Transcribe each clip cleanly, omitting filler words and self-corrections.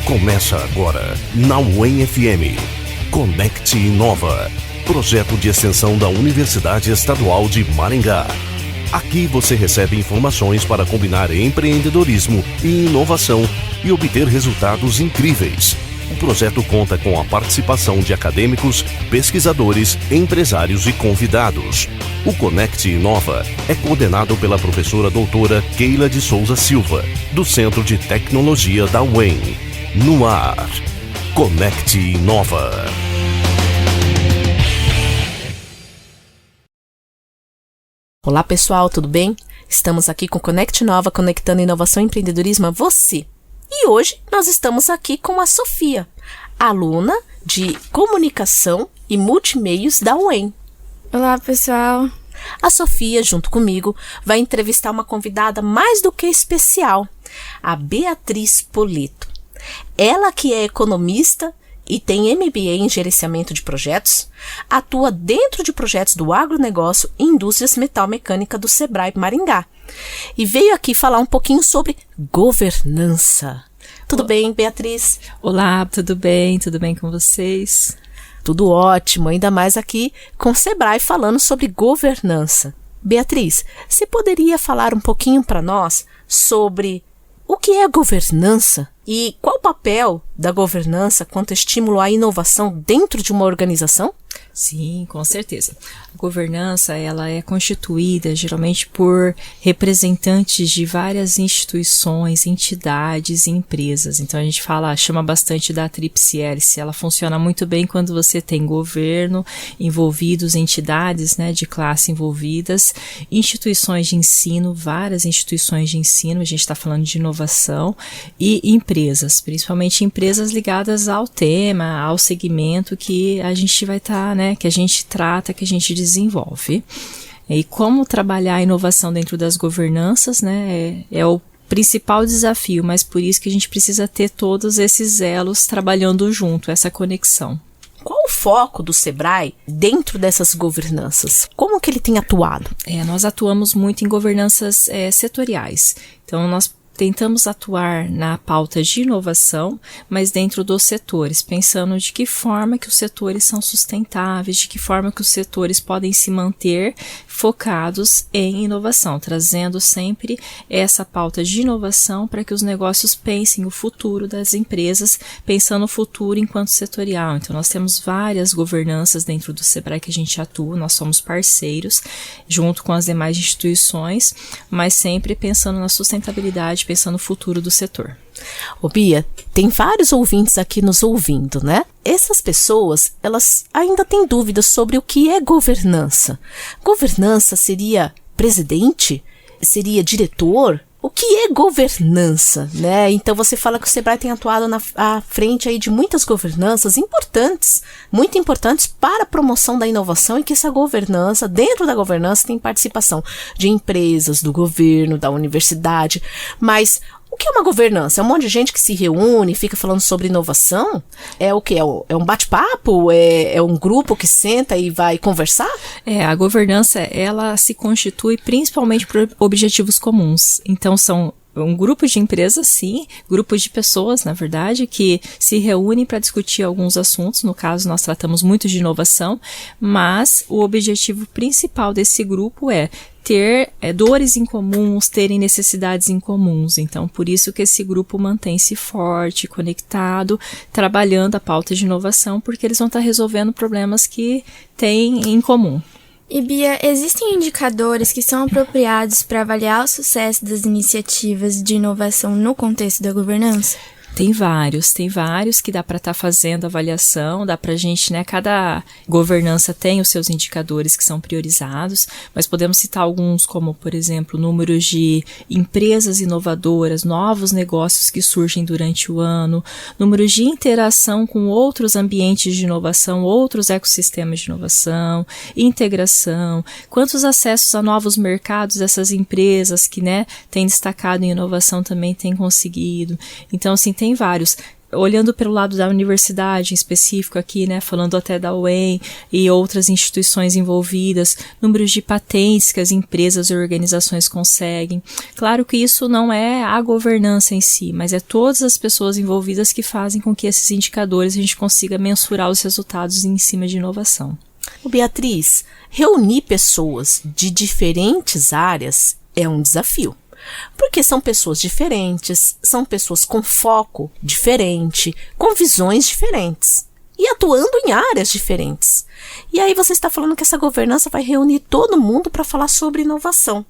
Começa agora, na UEM FM, Conecte Inova, projeto de extensão da Universidade Estadual de Maringá. Aqui você recebe informações para combinar empreendedorismo e inovação e obter resultados incríveis. O projeto conta com a participação de acadêmicos, pesquisadores, empresários e convidados. O Conecte Inova é coordenado pela professora doutora Keila de Souza Silva, do Centro de Tecnologia da UEM. No ar, Conecte Inova. Olá pessoal, tudo bem? Estamos aqui com Conecte Inova, conectando inovação e empreendedorismo a você. E hoje nós estamos aqui com a Sofia, aluna de Comunicação e Multimeios da UEM. Olá pessoal. A Sofia, junto comigo, vai entrevistar uma convidada mais do que especial, a Beatriz Polito. Ela que é economista e tem MBA em gerenciamento de projetos, atua dentro de projetos do agronegócio e indústrias metal-mecânica do Sebrae Maringá. E veio aqui falar um pouquinho sobre governança. Tudo bem, Beatriz? Olá, tudo bem? Tudo bem com vocês? Tudo ótimo, ainda mais aqui com o Sebrae falando sobre governança. Beatriz, você poderia falar um pouquinho para nós sobre o que é governança e qual o papel da governança quanto estímulo à inovação dentro de uma organização? Sim, com certeza. A governança, ela é constituída geralmente por representantes de várias instituições, entidades e empresas. Então a gente chama bastante da tríplice hélice. Ela funciona muito bem quando você tem governo envolvidos, entidades, de classe envolvidas, instituições de ensino, várias instituições de ensino, a gente está falando de inovação, e empresas, principalmente empresas ligadas ao tema, ao segmento que a gente vai estar, que a gente trata, que a gente desenvolve. E como trabalhar a inovação dentro das governanças, é o principal desafio, mas por isso que a gente precisa ter todos esses elos trabalhando junto, essa conexão. Qual o foco do Sebrae dentro dessas governanças? Como que ele tem atuado? Nós atuamos muito em governanças setoriais. Então, nós tentamos atuar na pauta de inovação, mas dentro dos setores, pensando de que forma que os setores são sustentáveis, de que forma que os setores podem se manter focados em inovação, trazendo sempre essa pauta de inovação para que os negócios pensem o futuro das empresas, pensando o futuro enquanto setorial. Então, nós temos várias governanças dentro do Sebrae que a gente atua, nós somos parceiros, junto com as demais instituições, mas sempre pensando na sustentabilidade, pensando no futuro do setor. Ô Bia, tem vários ouvintes aqui nos ouvindo, Essas pessoas, elas ainda têm dúvidas sobre o que é governança. Governança seria presidente? Seria diretor? O que é governança, Então você fala que o Sebrae tem atuado à frente aí de muitas governanças importantes, muito importantes para a promoção da inovação e que essa governança, dentro da governança tem participação de empresas, do governo, da universidade, mas o que é uma governança? É um monte de gente que se reúne e fica falando sobre inovação? É o quê? É um bate-papo? É um grupo que senta e vai conversar? A governança, ela se constitui principalmente por objetivos comuns. Então, são um grupo de empresas, sim, grupos de pessoas, na verdade, que se reúnem para discutir alguns assuntos. No caso, nós tratamos muito de inovação, mas o objetivo principal desse grupo é ter dores em comuns, terem necessidades em comuns. Então, por isso que esse grupo mantém-se forte, conectado, trabalhando a pauta de inovação, porque eles vão estar resolvendo problemas que têm em comum. E Bia, existem indicadores que são apropriados para avaliar o sucesso das iniciativas de inovação no contexto da governança? Tem vários que dá para estar fazendo avaliação, dá para a gente, cada governança tem os seus indicadores que são priorizados, mas podemos citar alguns como, por exemplo, números de empresas inovadoras, novos negócios que surgem durante o ano, números de interação com outros ambientes de inovação, outros ecossistemas de inovação, integração, quantos acessos a novos mercados essas empresas que, têm destacado em inovação também têm conseguido. Então, assim, tem vários. olhando pelo lado da universidade em específico aqui, né, falando até da UEM e outras instituições envolvidas, números de patentes que as empresas e organizações conseguem. Claro que isso não é a governança em si, mas é todas as pessoas envolvidas que fazem com que esses indicadores a gente consiga mensurar os resultados em cima de inovação. Beatriz, reunir pessoas de diferentes áreas é um desafio. Porque são pessoas diferentes, são pessoas com foco diferente, com visões diferentes e atuando em áreas diferentes. E aí você está falando que essa governança vai reunir todo mundo para falar sobre inovação.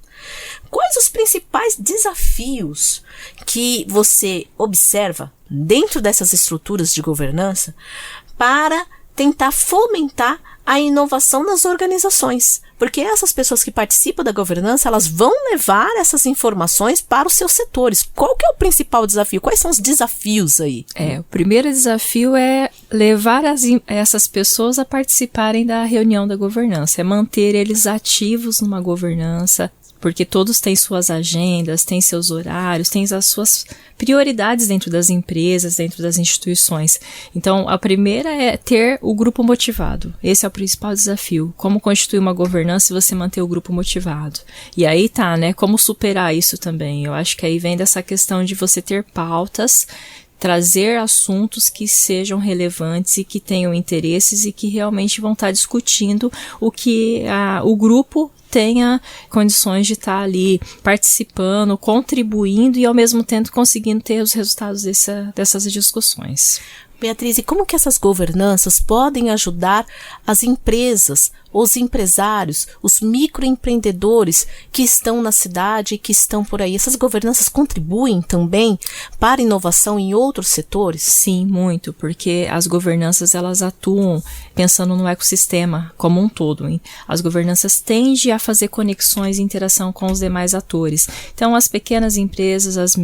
Quais os principais desafios que você observa dentro dessas estruturas de governança para tentar fomentar a inovação nas organizações? Porque essas pessoas que participam da governança, elas vão levar essas informações para os seus setores. Qual que é o principal desafio? Quais são os desafios aí? O primeiro desafio é levar essas pessoas a participarem da reunião da governança, é manter eles ativos numa governança, porque todos têm suas agendas, têm seus horários, têm as suas prioridades dentro das empresas, dentro das instituições. Então, a primeira é ter o grupo motivado. Esse é o principal desafio. Como constituir uma governança e você manter o grupo motivado. E aí tá, né? Como superar isso também? Eu acho que aí vem dessa questão de você ter pautas, trazer assuntos que sejam relevantes e que tenham interesses e que realmente vão estar discutindo o que o grupo tenha condições de estar ali participando, contribuindo e ao mesmo tempo conseguindo ter os resultados dessas discussões. Beatriz, e como que essas governanças podem ajudar as empresas, os empresários, os microempreendedores que estão na cidade e que estão por aí? Essas governanças contribuem também para a inovação em outros setores? Sim, muito, porque as governanças elas atuam pensando no ecossistema como um todo, hein? As governanças tendem a fazer conexões e interação com os demais atores. Então, as pequenas empresas, as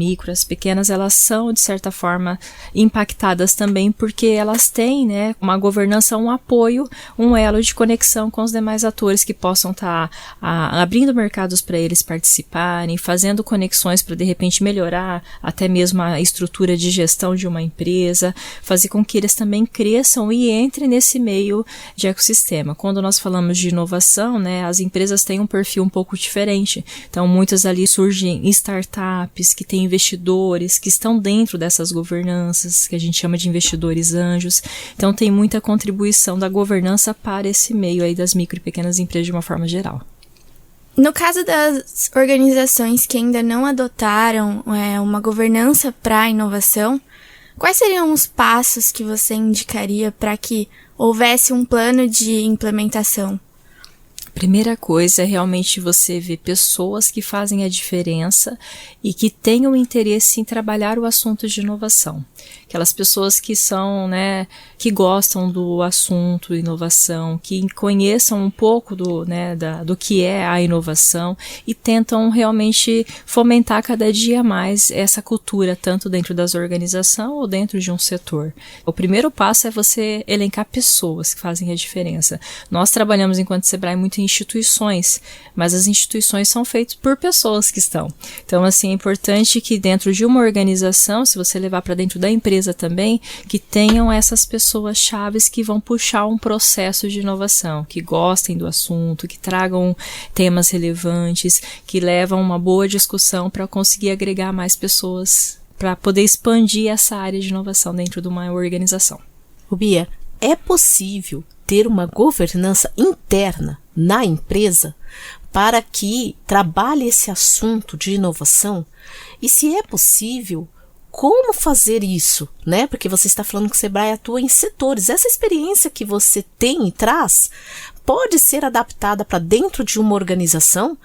pequenas, elas são, de certa forma, impactadas também porque elas têm, né, uma governança, um apoio, um elo de conexão com os demais atores que possam estar abrindo mercados para eles participarem, fazendo conexões para de repente melhorar até mesmo a estrutura de gestão de uma empresa, fazer com que eles também cresçam e entrem nesse meio de ecossistema. Quando nós falamos de inovação, né, as empresas têm um perfil um pouco diferente. Então, muitas ali surgem startups que têm investidores que estão dentro dessas governanças, que a gente chama de investidores anjos. Então, tem muita contribuição da governança para esse meio aí das micro e pequenas empresas de uma forma geral. No caso das organizações que ainda não adotaram uma governança para a inovação, quais seriam os passos que você indicaria para que houvesse um plano de implementação? Primeira coisa é realmente você ver pessoas que fazem a diferença e que tenham interesse em trabalhar o assunto de inovação. Aquelas pessoas que são, né, que gostam do assunto inovação, que conheçam um pouco do que é a inovação e tentam realmente fomentar cada dia mais essa cultura, tanto dentro das organizações ou dentro de um setor. O primeiro passo é você elencar pessoas que fazem a diferença. Nós trabalhamos enquanto Sebrae muito em instituições, mas as instituições são feitas por pessoas que estão. Então, assim, é importante que dentro de uma organização, se você levar para dentro da empresa também, que tenham essas pessoas chaves que vão puxar um processo de inovação, que gostem do assunto, que tragam temas relevantes, que levam uma boa discussão para conseguir agregar mais pessoas, para poder expandir essa área de inovação dentro de uma organização. Bia, é possível ter uma governança interna na empresa para que trabalhe esse assunto de inovação? E se é possível, como fazer isso, né? Porque você está falando que o Sebrae atua em setores. Essa experiência que você tem e traz pode ser adaptada para dentro de uma organização,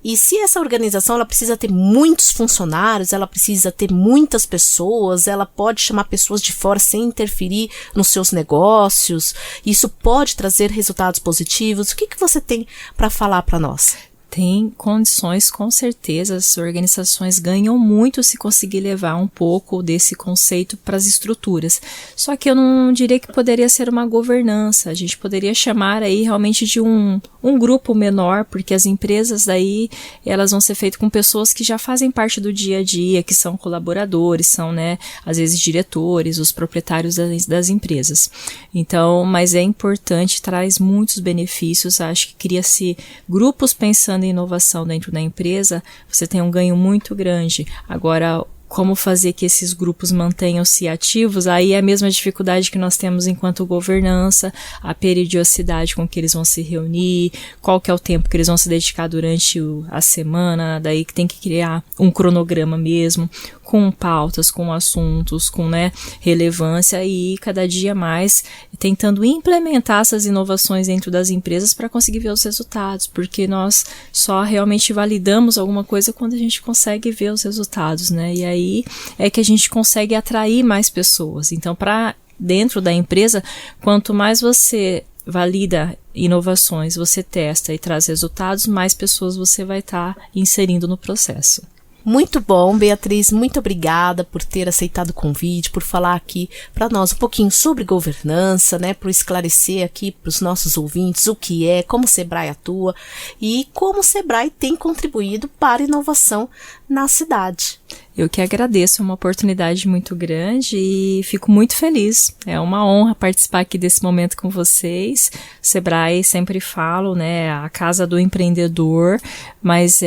e se essa organização ela precisa ter muitos funcionários, ela precisa ter muitas pessoas, ela pode chamar pessoas de fora sem interferir nos seus negócios, isso pode trazer resultados positivos. O que você tem para falar para nós? tem condições, com certeza, as organizações ganham muito se conseguir levar um pouco desse conceito para as estruturas. Só que eu não diria que poderia ser uma governança, a gente poderia chamar aí realmente de um grupo menor, porque as empresas daí, elas vão ser feitas com pessoas que já fazem parte do dia a dia, que são colaboradores, são, né, às vezes diretores, os proprietários das empresas. Então, mas é importante, traz muitos benefícios, acho que cria-se grupos pensando em inovação dentro da empresa, você tem um ganho muito grande. Agora, como fazer que esses grupos mantenham-se ativos, aí é a mesma dificuldade que nós temos enquanto governança, a periodicidade com que eles vão se reunir, qual que é o tempo que eles vão se dedicar durante a semana, daí que tem que criar um cronograma mesmo, com pautas, com assuntos, com, né, relevância, e cada dia mais tentando implementar essas inovações dentro das empresas para conseguir ver os resultados, porque nós só realmente validamos alguma coisa quando a gente consegue ver os resultados, né, e aí é que a gente consegue atrair mais pessoas. Então, para dentro da empresa, quanto mais você valida inovações, você testa e traz resultados, mais pessoas você vai estar inserindo no processo. Muito bom, Beatriz, muito obrigada por ter aceitado o convite, por falar aqui para nós um pouquinho sobre governança, né, por esclarecer aqui para os nossos ouvintes o que é, como o Sebrae atua e como o Sebrae tem contribuído para a inovação na cidade. Eu que agradeço, é uma oportunidade muito grande e fico muito feliz. É uma honra participar aqui desse momento com vocês. Sebrae, sempre falo, né, a casa do empreendedor, mas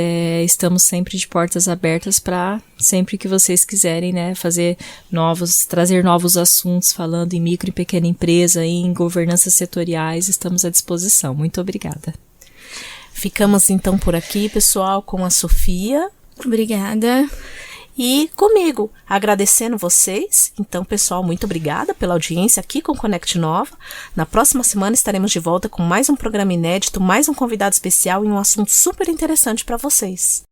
estamos sempre de portas abertas para sempre que vocês quiserem, né, trazer novos assuntos, falando em micro e pequena empresa, em governanças setoriais, estamos à disposição. Muito obrigada. Ficamos então por aqui, pessoal, com a Sofia. Obrigada. E comigo, agradecendo vocês. Então, pessoal, muito obrigada pela audiência aqui com o Conect Nova. Na próxima semana estaremos de volta com mais um programa inédito, mais um convidado especial e um assunto super interessante para vocês.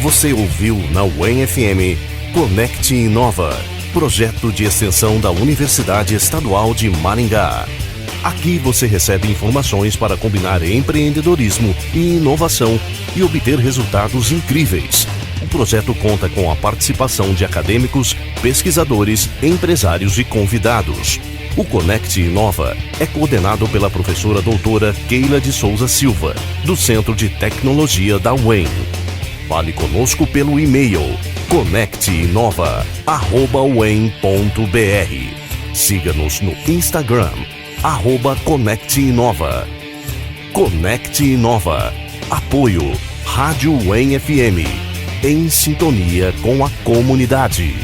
Você ouviu na UEM-FM Conect Inova, projeto de extensão da Universidade Estadual de Maringá. Aqui você recebe informações para combinar empreendedorismo e inovação e obter resultados incríveis. O projeto conta com a participação de acadêmicos, pesquisadores, empresários e convidados. O Conect Inova é coordenado pela professora doutora Keila de Souza Silva, do Centro de Tecnologia da UEM. Fale conosco pelo e-mail conectinova@uem.br. Siga-nos no Instagram, @Conect Inova. Conect Inova. Apoio Rádio UEM FM. Em sintonia com a comunidade.